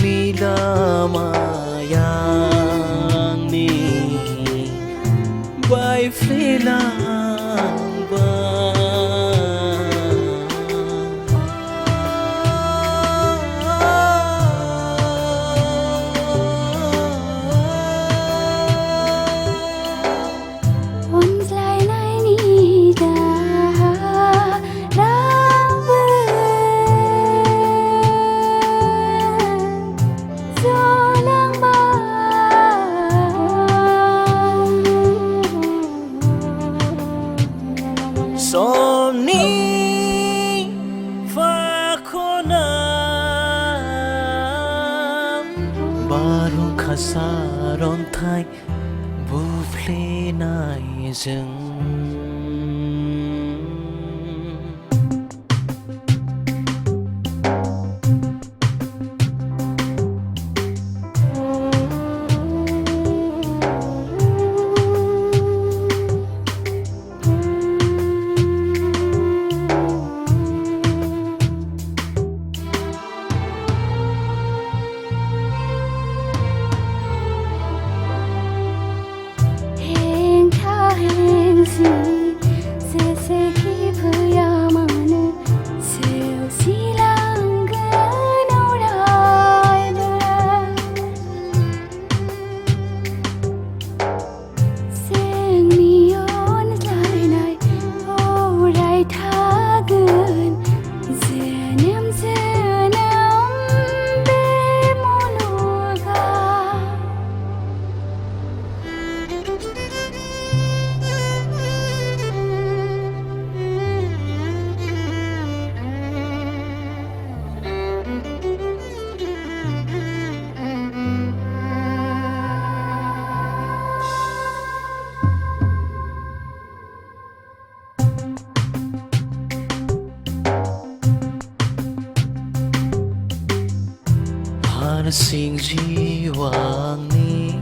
ni lamayang ni bai flelang ba Somni fakonam baru khasaron thai bufle nai jeng Sing jiwang ni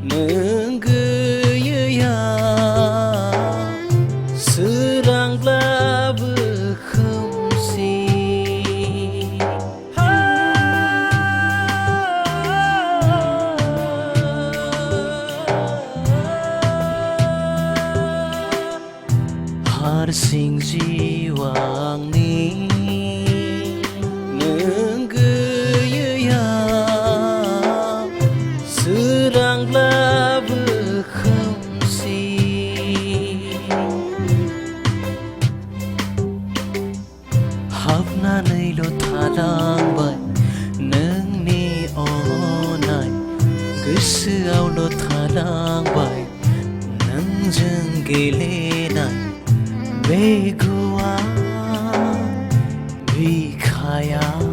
menggaya serang labu kemsi har sing jiwang ni seranglah berkongsi hapna nei lo thalang bai nang ni onai gosoआव lo thalang bai nang जों गेलेनाय बे गुवार बिखायाव